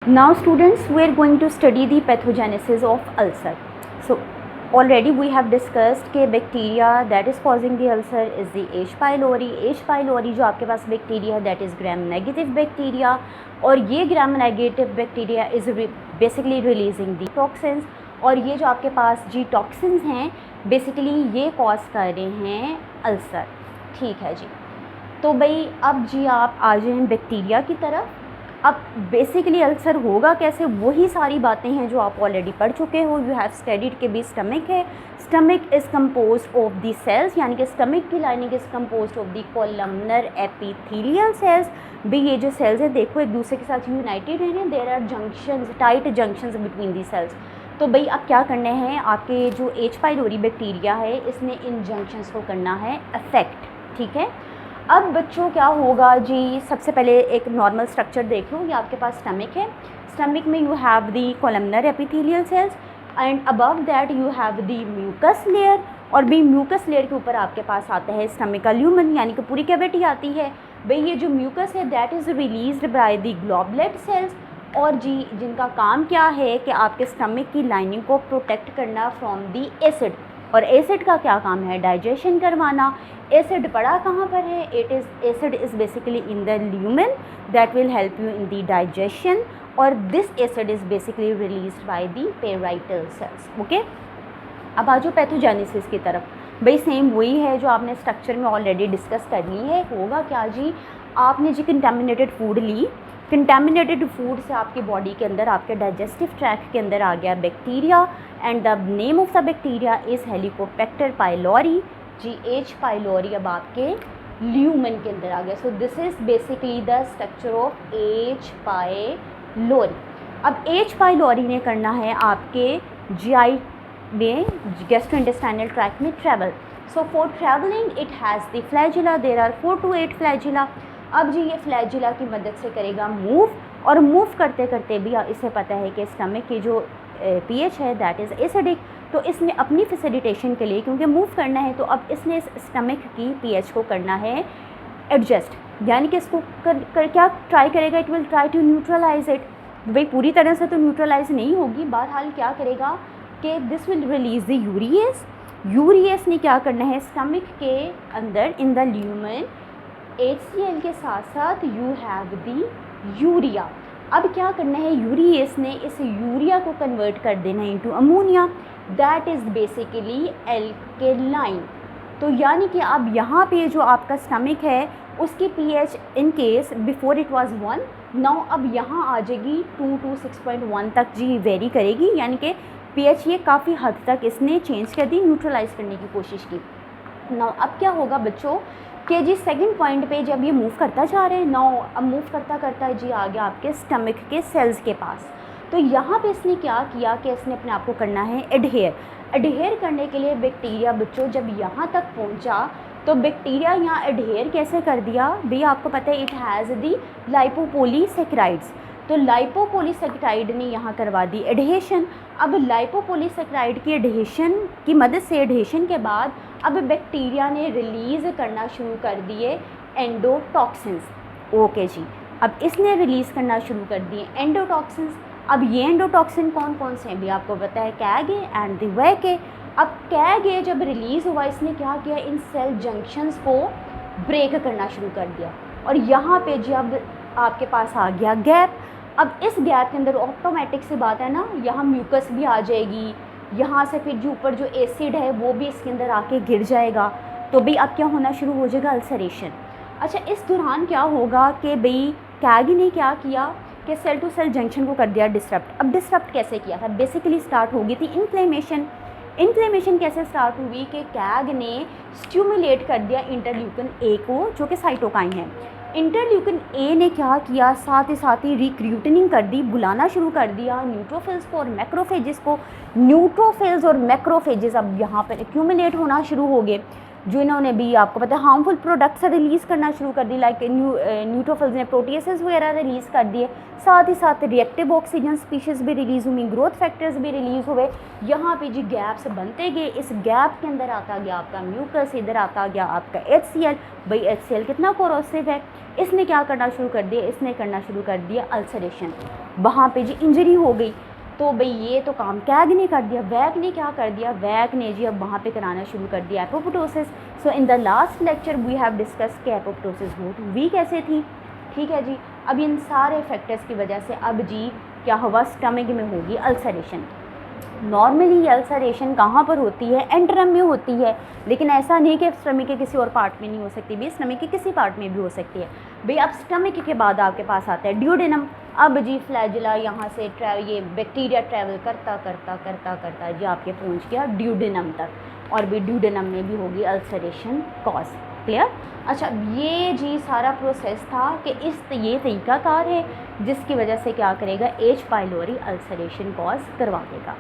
Now students, we are going to study the pathogenesis of ulcer. So already we have discussed कि bacteria that is causing the ulcer is the H. pylori. H. pylori जो आपके पास bacteria है that is gram negative bacteria, और ये gram negative bacteria is basically releasing the toxins, और ये जो आपके पास जी toxins हैं basically ये cause कर रहे हैं ulcer. ठीक है जी, तो भाई अब जी आप आ जाएं बैक्टीरिया की तरफ. अब बेसिकली अल्सर होगा कैसे, वही सारी बातें हैं जो आप ऑलरेडी पढ़ चुके हो. यू हैव स्टडीड के भी स्टमक है. Stomach is composed of the cells, यानी कि स्टमक की lining is composed of the columnar epithelial cells. भी ये जो सेल्स हैं देखो एक दूसरे के साथ यूनाइटेड हैं. There are junctions, tight junctions between the cells. तो भाई अब क्या करने हैं, आपके जो एच पाइलोरी बैक्टीरिया है इसने इन जंक्शंस को करना है अफेक्ट. ठीक है, अब बच्चों क्या होगा जी, सबसे पहले एक नॉर्मल स्ट्रक्चर देख लो. ये आपके पास स्टमक है. स्टमक में you have the columnar epithelial cells and above that you have the mucus layer, और भी म्यूकस लेयर के ऊपर आपके पास आता है स्टमकल ल्यूमन, यानी कि पूरी कैविटी आती है. भाई ये जो म्यूकस है that is released by the goblet cells, और जी जिनका काम क्या है कि आपके स्टमक की लाइनिंग को प्रोटेक्ट करना फ्रॉम दी एसिड. और एसिड का क्या काम है, डाइजेशन करवाना. एसिड पड़ा कहाँ पर है, acid is basically in the lumen that will help you in the digestion, और this acid is basically released by the parietal cells. Okay, अब आ जाओ पैथोजेनेसिस की तरफ. भाई सेम वही है जो आपने स्ट्रक्चर में ऑलरेडी डिस्कस कर ली है. होगा क्या जी, आपने जी कंटामिनेटेड फूड ली. कंटामिनेटेड फूड से आपकी बॉडी के अंदर, आपके डाइजेस्टिव ट्रैक्ट के अंदर आ गया bacteria, and the name of the bacteria is Helicobacter pylori. जी एच पाइलोरी अब आपके ल्यूमन के अंदर आ गया. So this is basically the structure of H pylori. अब एच पाइलोरी ने करना है आपके जीआई में, गैस्ट्रोइंटेस्टाइनल ट्रैक्ट में travel. So for travelling it has the flagella. There are 4 to 8 flagella. अब जी ये फ्लैजिला की मदद से करेगा मूव, और मूव करते करते भी इसे पता है कि स्टमक की जो पीएच है दैट इज़ एसिडिक. तो इसने अपनी फैसिलिटेशन के लिए, क्योंकि मूव करना है, तो अब इसने इस स्टमक की पीएच को करना है एडजस्ट, यानी कि इसको क्या ट्राई करेगा, it will try to neutralise it. भाई पूरी तरह से तो न्यूट्रलाइज नहीं होगी, बहरहाल क्या करेगा कि this will release the urease. Urease ने क्या करना है, स्टमक के अंदर इन द ल्यूमन HCl के साथ साथ यू हैव दी यूरिया. अब क्या करना है, यूरियस ने इस यूरिया को कन्वर्ट कर देना है into ammonia, that is basically alkaline. तो यानी कि अब यहाँ पे जो आपका स्टमक है उसकी pH in case before it was 1, now अब यहाँ आ जाएगी 2 to 6.1 तक जी वेरी करेगी, यानी कि पीएच ये काफ़ी हद तक इसने चेंज कर दी, न्यूट्रलाइज करने की कोशिश की. नाउ अब क्या होगा बच्चों कि जी सेकंड पॉइंट पे जब ये मूव करता जा रहे हैं, नाउ अब मूव करता करता जी आ गया आपके स्टमक के सेल्स के पास. तो यहाँ पे इसने क्या किया कि इसने अपने आप को करना है एडहेयर. एडहेयर करने के लिए बैक्टीरिया बच्चों जब यहाँ तक पहुँचा, तो बैक्टीरिया यहाँ एडहेयर कैसे कर दिया, भैया आपको पता है इट हैज़ दी लाइपोपोलीसेकेराइड्स. तो लाइपोपोलीसेकेराइड ने यहाँ करवा दी एडहेशन. अब लाइपोपोलीसेकेराइड की एडहेशन की मदद से, एडहेशन के बाद अब बैक्टीरिया ने रिलीज़ करना शुरू कर दिए एंडोटॉक्सिन्स. ओके जी, अब इसने रिलीज़ करना शुरू कर दिए एंडोटॉक्सिन्स. अब ये एंडोटॉक्सिन कौन कौन से हैं भी आपको पता है, कैग एंड द वैके. अब कैग जब रिलीज़ हुआ, इसने क्या किया, इन सेल जंक्शंस को ब्रेक करना शुरू कर दिया, और यहाँ पे जी अब आपके पास आ गया गैप. अब इस गैप के अंदर ऑटोमेटिक से बात है ना, यहाँ म्यूकस भी आ जाएगी, यहाँ से फिर जो ऊपर जो एसिड है वो भी इसके अंदर आके गिर जाएगा. तो भाई अब क्या होना शुरू हो जाएगा, अल्सरेशन. अच्छा, इस दौरान क्या होगा कि भाई कैग ने क्या किया कि सेल टू सेल जंक्शन को कर दिया डिस्टर्ब. अब डिस्टर्ब कैसे किया था, बेसिकली स्टार्ट हो गई थी इन्फ्लेमेशन. इन्फ्लेमेशन कैसे स्टार्ट हुई कि कैग ने स्टिमुलेट कर दिया इंटरल्यूकिन ए को, जो कि साइटोकाइन है. इंटरल्यूकिन ए ने क्या किया, साथ ही रिक्रूटनिंग कर दी, बुलाना शुरू कर दिया न्यूट्रोफिल्स को और मैक्रोफेजेस को. न्यूट्रोफिल्स और मैक्रोफेजेस अब यहाँ पर एक्यूमुलेट होना शुरू हो गए. जो इन्होंने भी आपको पता है हार्मफुल प्रोडक्ट्स रिलीज़ करना शुरू कर दी, लाइक न्यूट्रोफिल्स ने प्रोटीएसेस वगैरह रिलीज़ कर दिए, साथ ही साथ रिएक्टिव ऑक्सीजन स्पीशीज़ भी रिलीज़ हुई, ग्रोथ फैक्टर्स भी रिलीज़ हुए। यहाँ पे जी गैप्स बनते गए, इस गैप के अंदर आता गया आपका म्यूकस, इधर आता गया आपका HCl। भाई HCl कितना कोरोसिव है, इसने क्या करना शुरू कर दिया, इसने करना शुरू कर दिया अल्सरेशन, वहाँ पे जी इंजरी हो गई। तो भाई ये तो काम कैग ने कर दिया, वैग ने क्या कर दिया, वैग ने जी अब वहाँ पे कराना शुरू कर दिया apoptosis. So in the last lecture we have discuss कि एपोप्टोसिस हुई कैसे थी, ठीक है जी। अब इन सारे फैक्टर्स की वजह से अब जी क्या हुआ, स्टमक में होगी अल्सरेशन। नॉर्मली अल्सरेशन कहाँ पर होती है, एंट्रम में होती है, लेकिन ऐसा नहीं कि स्टमक के किसी और पार्ट में नहीं हो सकती, भी स्टमक के किसी पार्ट में भी हो सकती है। भाई अब स्टमक के बाद आपके पास आता है ड्यूडेनम। अब जी फ्लैजिला यहाँ से ये बैक्टीरिया ट्रैवल करता करता करता करता जी आपके पहुँच गया ड्यूडेनम तक, और भी ड्यूडेनम में भी होगी अल्सरेशन कॉज। क्लियर। अच्छा, ये जी सारा प्रोसेस था कि ये तरीकाकार है जिसकी वजह से क्या करेगा, H. पाइलोरी अल्सरेशन कॉज करवा देगा।